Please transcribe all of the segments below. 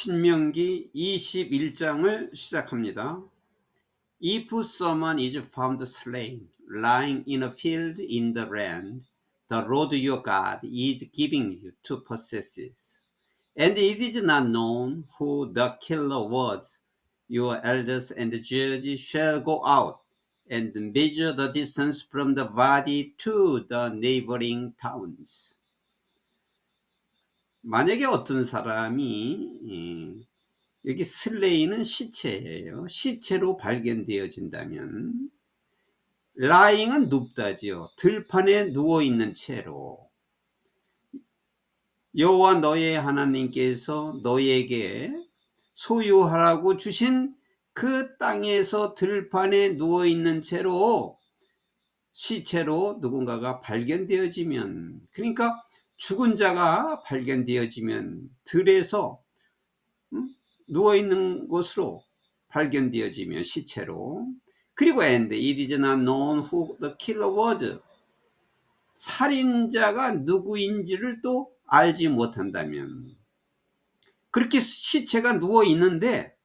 신명기 21장을 시작합니다. If someone is found slain, lying in a field in the land, the Lord your God is giving you to possess it, and it is not known who the killer was, your elders and judges shall go out and measure the distance from the body to the neighboring towns. 만약에 어떤 사람이 여기 슬레이는 시체예요. 시체로 발견되어진다면 lying은 눕다지요. 들판에 누워있는 채로 여호와 너의 하나님께서 너에게 소유하라고 주신 그 땅에서 들판에 누워있는 채로 시체로 누군가가 발견되어지면, 그러니까 죽은 자가 발견되어지면 들에서 누워있는 곳으로 발견되어지면 시체로, 그리고 and it is not known who the killer was, 살인자가 누구인지를 또 알지 못한다면, 그렇게 시체가 누워있는데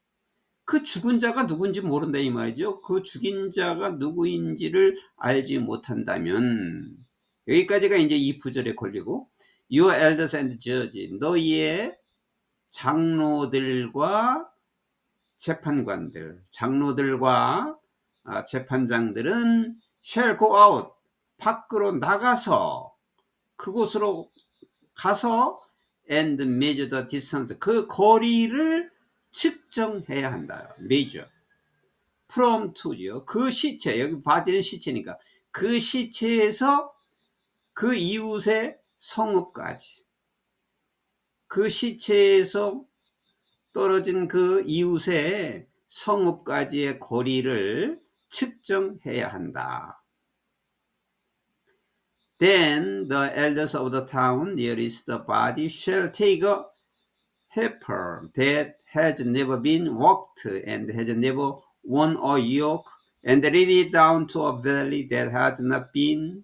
그 죽은 자가 누군지 모른다 이 말이죠. 그 죽인 자가 누구인지를 알지 못한다면, 여기까지가 이제 이 부절에 걸리고, your elders and judges, 너희의 장로들과 재판관들, 장로들과 재판장들은 shall go out, 밖으로 나가서 그곳으로 가서 and measure the distance, 그 거리를 측정해야 한다. measure from to죠. 그 시체, 여기 body는 시체니까 그 시체에서 그 이웃의 성읍까지, 그 시체에서 떨어진 그 이웃의 성읍까지의 거리를 측정해야 한다. Then the elders of the town nearest the body shall take a heifer that has never been walked and has never worn a yoke, and lead it down to a valley that has not been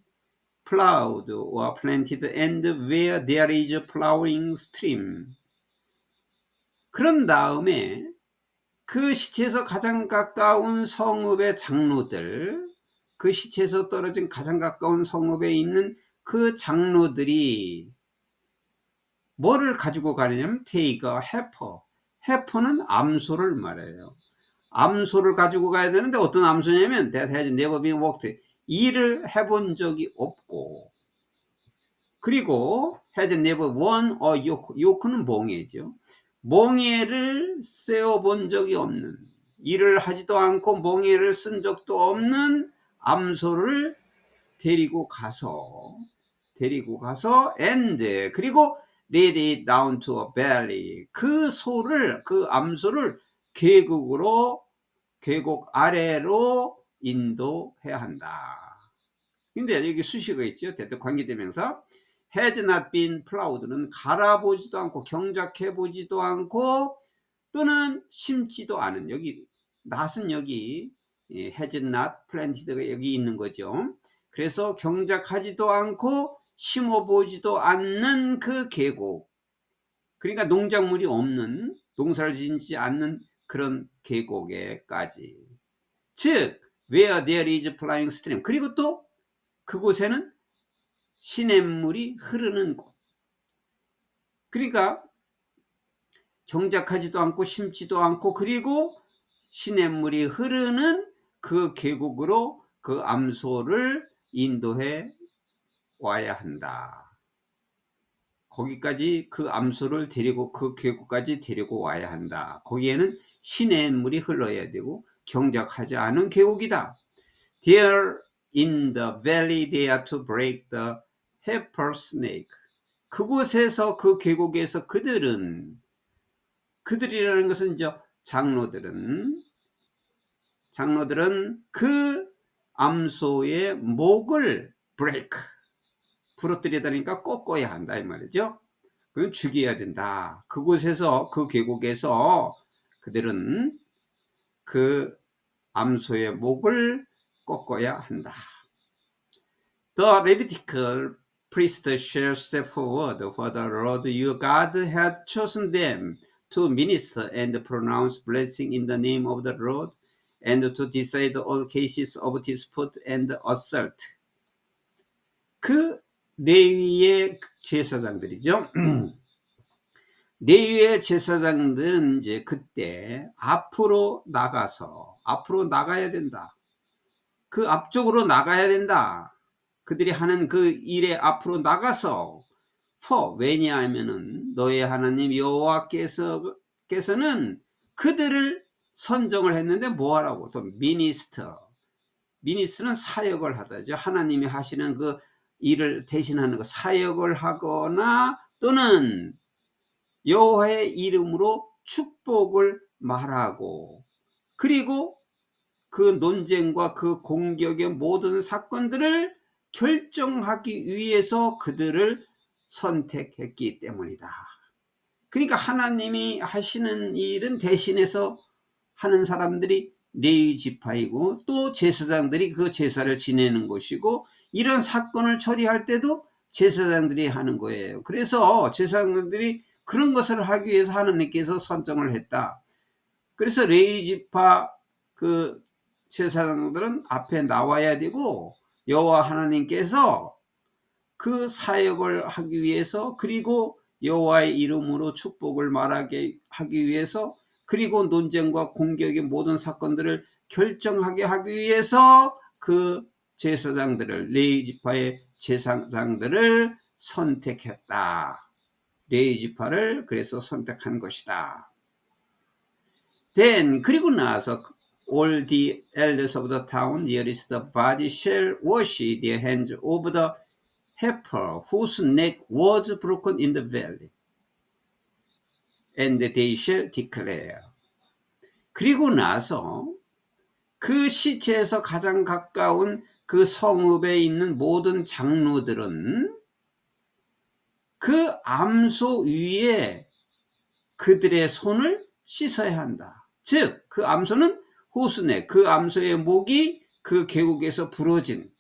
plowed or planted, and where there is a plowing stream. 그런 다음에 그 시체에서 가장 가까운 성읍의 장로들, 그 시체에서 떨어진 가장 가까운 성읍에 있는 그 장로들이 뭐를 가지고 가느냐면 take a heifer. heifer는 암소를 말해요. 암소를 가지고 가야 되는데 어떤 암소냐면 that has never been walked, 일을 해본 적이 없고, 그리고 has never worn a yoke, yoke는 몽해죠. 몽해를 세워본 적이 없는, 일을 하지도 않고 몽해를 쓴 적도 없는 암소를 데리고 가서 and, 그리고 lead it down to a valley, 그 암소를 계곡 아래로 인도해야 한다. 근데 여기 수식어가 있죠. 대표 관계대명사 has not been plowed는 갈아보지도 않고 경작해보지도 않고 또는 심지도 않은, 여기 낫은 여기 has not planted가 여기 있는 거죠. 그래서 경작하지도 않고 심어보지도 않는 그 계곡, 그러니까 농작물이 없는, 농사를 짓지 않는 그런 계곡에까지, 즉 where there is flowing stream, 그리고 또 그곳에는 시냇물이 흐르는 곳, 그러니까 경작하지도 않고 심지도 않고 그리고 시냇물이 흐르는 그 계곡으로 그 암소를 인도해 와야 한다. 거기까지 그 암소를 데리고 그 계곡까지 데리고 와야 한다. 거기에는 시냇물이 흘러야 되고 경작하지 않은 계곡이다. There in the valley they are to break the heifer snake. 그곳에서, 그 계곡에서 그들이라는 것은 이제 장로들은 그 암소의 목을 break, 부러뜨리다니까 꺾어야 한다 이 말이죠. 그건 죽여야 된다. 그곳에서, 그 계곡에서 그들은 그 암소의 목을 꺾어야 한다. The Levitical priest shall step forward, for the Lord your God has chosen them to minister and pronounce blessing in the name of the Lord, and to decide all cases of dispute and assault. 그 레위의 제사장들이죠. 레위의 제사장들은 이제 그때 앞으로 나가야 된다. 그 앞쪽으로 나가야 된다. 그들이 하는 그 일에 앞으로 나가서 왜냐하면은 너의 하나님 여호와께서는 그들을 선정을 했는데 뭐 하라고? 또 미니스터는 사역을 하다죠. 하나님이 하시는 그 일을 대신하는 그 사역을 하거나 또는 여호와의 이름으로 축복을 말하고, 그리고 그 논쟁과 그 공격의 모든 사건들을 결정하기 위해서 그들을 선택했기 때문이다. 그러니까 하나님이 하시는 일은 대신해서 하는 사람들이 레위 지파이고, 또 제사장들이 그 제사를 지내는 것이고, 이런 사건을 처리할 때도 제사장들이 하는 거예요. 그래서 제사장들이 그런 것을 하기 위해서 하나님께서 선정을 했다. 그래서 레위 지파 그 제사장들은 앞에 나와야 되고, 여호와 하나님께서 그 사역을 하기 위해서, 그리고 여호와의 이름으로 축복을 말하게 하기 위해서, 그리고 논쟁과 공격의 모든 사건들을 결정하게 하기 위해서 그 제사장들을, 레위 지파의 제사장들을 선택했다. 레위 지파를 그래서 선택한 것이다. Then 그리고 나서 all the elders of the town nearest the body shall wash their hands over the heifer whose neck was broken in the valley, and they shall declare. 그리고 나서 그 시체에서 가장 가까운 그 성읍에 있는 모든 장로들은 그 암소 위에 그들의 손을 씻어야 한다. 즉, 그 암소는 호수네, 그 암소의 목이 그 계곡에서 부러진,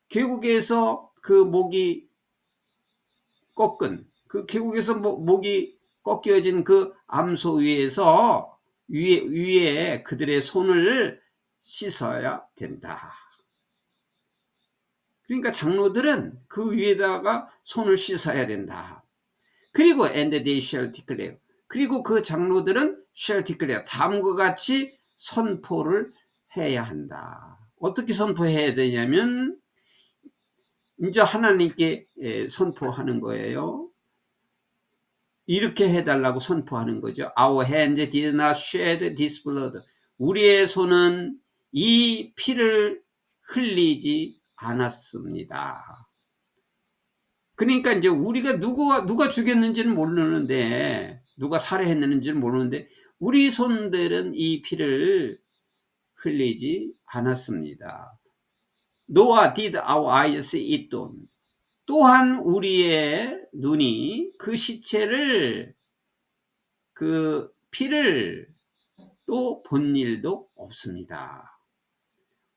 계곡에서 그 목이 꺾은, 그 계곡에서 목이 꺾여진 그 암소 위에 그들의 손을 씻어야 된다. 그러니까 장로들은 그 위에다가 손을 씻어야 된다. 그리고 and they shall declare. 그리고 그 장로들은 shall declare. 다음과 같이 선포를 해야 한다. 어떻게 선포해야 되냐면, 이제 하나님께 선포하는 거예요. 이렇게 해달라고 선포하는 거죠. Our hands did not shed this blood. 우리의 손은 이 피를 흘리지 않았습니다. 그러니까 이제 우리가 누가 죽였는지는 모르는데, 누가 살해했는지는 모르는데, 우리 손들은 이 피를 흘리지 않았습니다. Nor did our eyes see it done. 또한 우리의 눈이 그 시체를, 그 피를 또 본 일도 없습니다.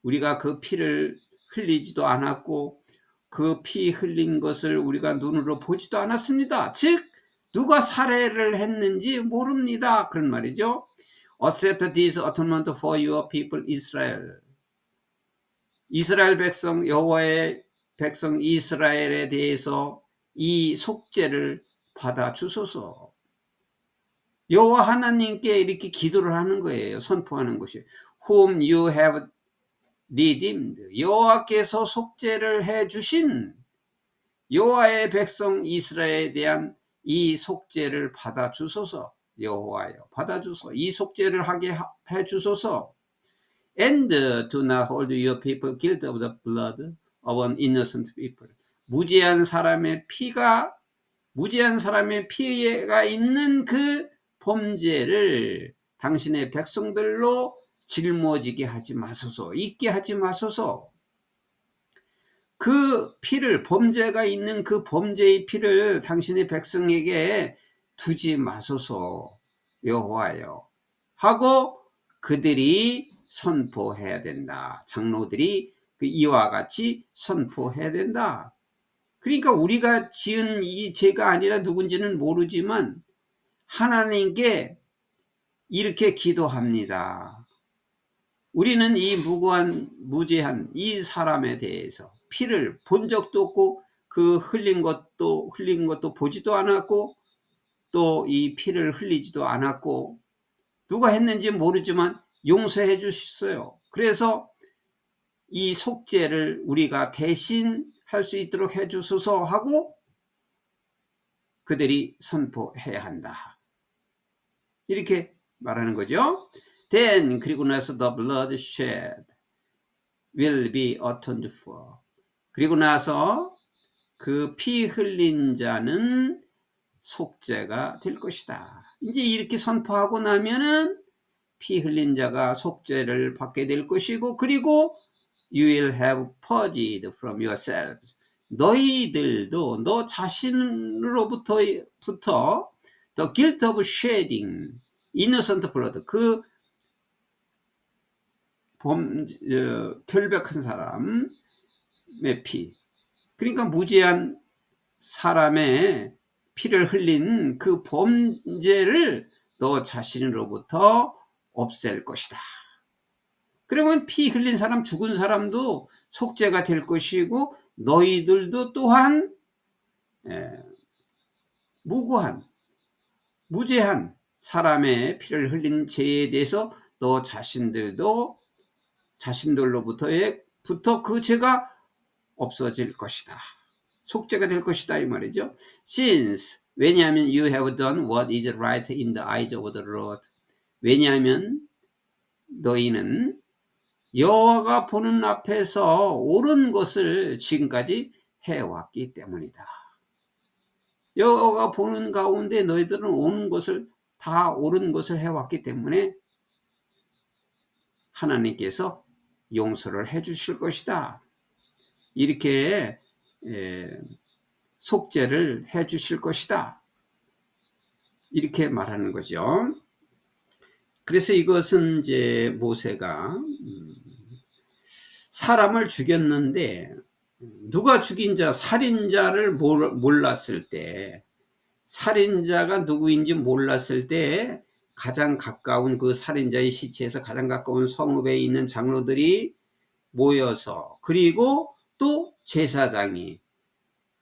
우리가 그 피를 흘리지도 않았고, 그 피 흘린 것을 우리가 눈으로 보지도 않았습니다. 즉, 누가 살해를 했는지 모릅니다. 그런 말이죠. Accept this atonement for your people Israel. 이스라엘 백성, 여호와의 백성 이스라엘에 대해서 이 속죄를 받아 주소서. 여호와 하나님께 이렇게 기도를 하는 거예요. 선포하는 것이. Whom you have redeemed. 여호와께서 속죄를 해 주신 여호와의 백성 이스라엘에 대한 이 속죄를 받아 주소서. 여호와여, 받아 주소서. 이 속죄를 하게 해 주소서. And do not hold your people guilty of the blood of an innocent people. 무죄한 사람의 피가 있는 그 범죄를 당신의 백성들로 짊어지게 하지 마소서. 있게 하지 마소서. 그 피를, 범죄가 있는 그 범죄의 피를 당신의 백성에게 두지 마소서. 여호와여 하고 그들이 선포해야 된다. 장로들이 이와 같이 선포해야 된다. 그러니까 우리가 지은 이 죄가 아니라 누군지는 모르지만 하나님께 이렇게 기도합니다. 우리는 이 무고한 무죄한 이 사람에 대해서 피를 본 적도 없고 그 흘린 것도 보지도 않았고 또 이 피를 흘리지도 않았고 누가 했는지 모르지만 용서해 주셨어요. 그래서 이 속죄를 우리가 대신 할 수 있도록 해 주소서 하고 그들이 선포해야 한다. 이렇게 말하는 거죠. Then 그리고 나서 the blood shed will be atoned for. 그리고 나서 그 피 흘린 자는 속죄가 될 것이다. 이제 이렇게 선포하고 나면은 피 흘린 자가 속죄를 받게 될 것이고, 그리고 you will have purged from yourselves. 너희들도 너 자신으로부터 the guilt of shedding innocent blood, 그 결백한 사람의 피, 그러니까 무죄한 사람의 피를 흘린 그 범죄를 너 자신으로부터 없앨 것이다. 그러면 피 흘린 사람, 죽은 사람도 속죄가 될 것이고 너희들도 또한 무죄한 사람의 피를 흘린 죄에 대해서 너 자신들로부터 그 죄가 없어질 것이다. 속죄가 될 것이다 이 말이죠. Since, 왜냐하면 you have done what is right in the eyes of the Lord. 왜냐하면 너희는 여호와가 보는 앞에서 옳은 것을 지금까지 해왔기 때문이다. 여호와가 보는 가운데 너희들은 옳은 것을 해왔기 때문에 하나님께서 용서를 해 주실 것이다. 이렇게 속죄를 해 주실 것이다. 이렇게 말하는 거죠. 그래서 이것은 이제 모세가 사람을 죽였는데 누가 죽인 자, 살인자를 몰랐을 때, 살인자가 누구인지 몰랐을 때 가장 가까운 그 살인자의 시체에서 가장 가까운 성읍에 있는 장로들이 모여서, 그리고 또 제사장이,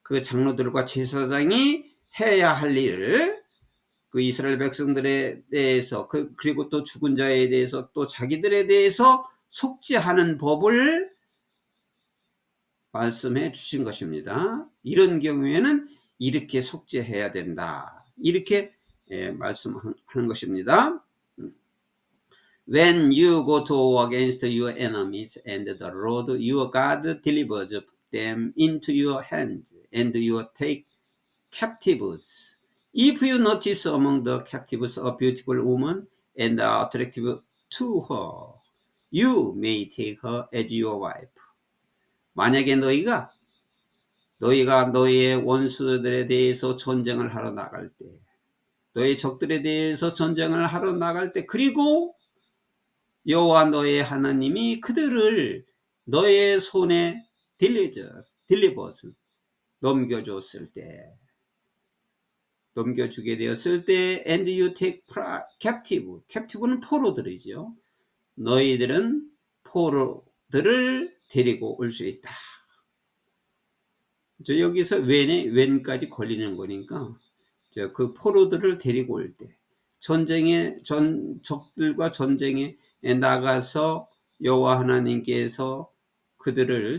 그 장로들과 제사장이 해야 할 일을 그 이스라엘 백성들에 대해서 그리고 또 죽은 자에 대해서 또 자기들에 대해서 속죄하는 법을 말씀해 주신 것입니다. 이런 경우에는 이렇게 속죄해야 된다. 이렇게 말씀하는 것입니다. When you go to war against your enemies and the Lord your God delivers them into your hands and you take captives. If you notice among the captives a beautiful woman and are attractive to her, you may take her as your wife. 만약에 너희가 너희의 원수들에 대해서 전쟁을 하러 나갈 때, 너희 적들에 대해서 전쟁을 하러 나갈 때, 그리고 여호와 너의 하나님이 그들을 너의 손에 넘겨주게 되었을 때, and you take captive는 포로들이죠. 너희들은 포로들을 데리고 올 수 있다. 여기서 when까지 걸리는 거니까 그 포로들을 데리고 올 때, 적들과 전쟁에 나가서 여호와 하나님께서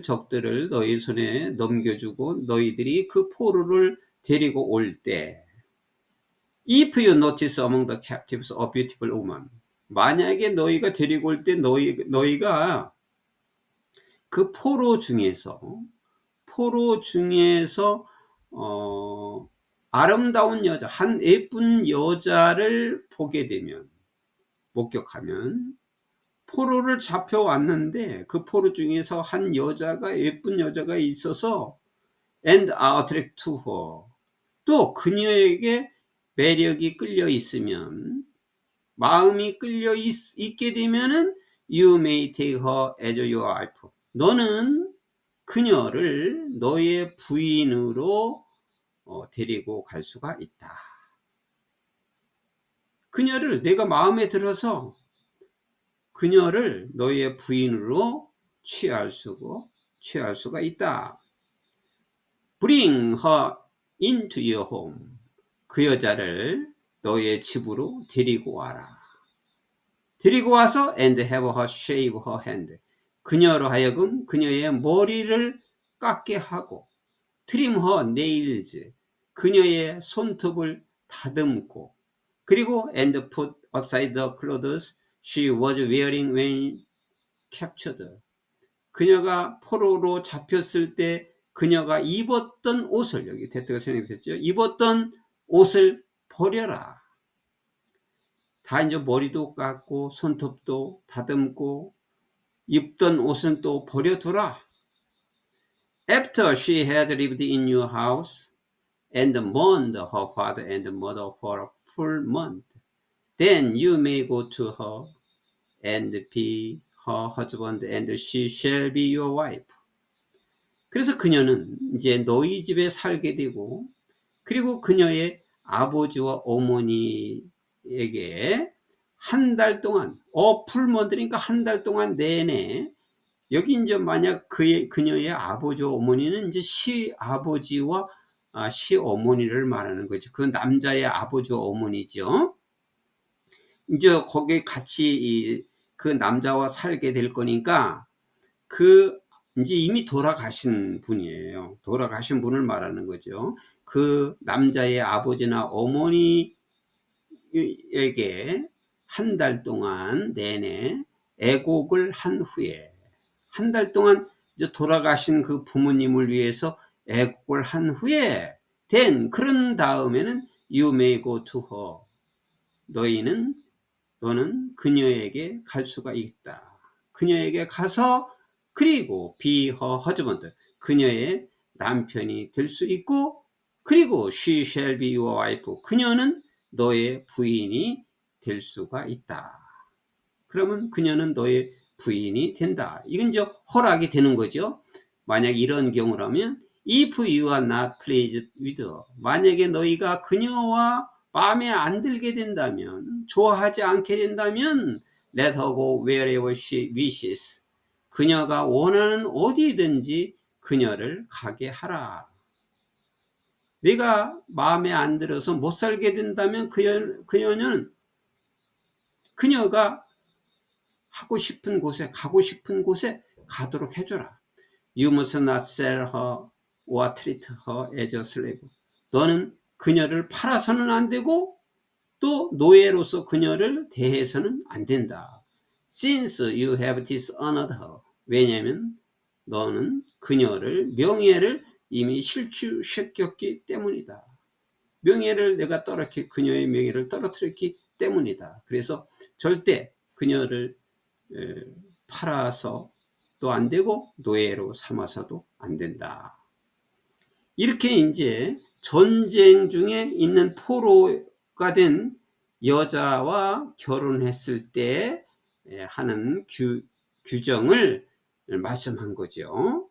적들을 너희 손에 넘겨주고 너희들이 그 포로를 데리고 올 때, If you notice among the captives a beautiful woman, 만약에 너희가 데리고 올 때 너희가 그 포로 중에서 아름다운 여자, 한 예쁜 여자를 보게 되면, 목격하면, 포로를 잡혀왔는데 그 포로 중에서 한 예쁜 여자가 있어서 and are attracted to her, 또 그녀에게 매력이 끌려 있으면, 마음이 끌려 있게 되면은 you may take her as your wife. 너는 그녀를 너의 부인으로 데리고 갈 수가 있다. 그녀를 내가 마음에 들어서 그녀를 너의 부인으로 취할 수가 있다. Bring her into your home. 그 여자를 너의 집으로 데리고 와라. 데리고 와서 and have her shave her hand. 그녀로 하여금 그녀의 머리를 깎게 하고 trim her nails. 그녀의 손톱을 다듬고 그리고 and put aside the clothes she was wearing when captured. 그녀가 포로로 잡혔을 때 그녀가 입었던 옷을, 여기 테트가 설명됐죠. 입었던 옷을 버려라. 다 이제 머리도 깎고 손톱도 다듬고 입던 옷은 또 버려둬라. After she has lived in your house and mourned her father and mother for a full month, then you may go to her and be her husband and she shall be your wife. 그래서 그녀는 이제 너희 집에 살게 되고 그리고 그녀의 아버지와 어머니에게 한 달 동안 풀먼트니까 한 달 동안 내내 여기 이제 만약 그녀의 아버지와 어머니는 이제 시아버지와 시어머니를 말하는 거죠. 그 남자의 아버지와 어머니죠. 이제 거기 같이 그 남자와 살게 될 거니까 그 이제 이미 돌아가신 분이에요. 돌아가신 분을 말하는 거죠. 그 남자의 아버지나 어머니에게 한 달 동안 내내 애곡을 한 후에 한 달 동안 이제 돌아가신 그 부모님을 위해서 애곡을 한 후에 그런 다음에는 you may go to her. 너는 그녀에게 갈 수가 있다. 그녀에게 가서 그리고 be her husband. 그녀의 남편이 될 수 있고 그리고 she shall be your wife. 그녀는 너의 부인이 될 수가 있다. 그러면 그녀는 너의 부인이 된다. 이건 이제 허락이 되는 거죠. 만약 이런 경우라면 if you are not pleased with her. 만약에 너희가 그녀와 마음에 안 들게 된다면 좋아하지 않게 된다면 let her go wherever she wishes. 그녀가 원하는 어디든지 그녀를 가게 하라. 내가 마음에 안 들어서 못 살게 된다면 그녀는 그녀가 하고 싶은 곳에 가고 싶은 곳에 가도록 해줘라. You must not sell her or treat her as a slave. 너는 그녀를 팔아서는 안 되고 또 노예로서 그녀를 대해서는 안 된다. Since you have dishonored her. 왜냐하면 너는 그녀를 명예를 이미 실추시켰기 때문이다. 명예를 내가 그녀의 명예를 떨어뜨렸기 때문이다. 그래서 절대 그녀를 팔아서 또 안 되고 노예로 삼아서도 안 된다. 이렇게 이제 전쟁 중에 있는 포로가 된 여자와 결혼했을 때 하는 규정을 말씀한 거죠.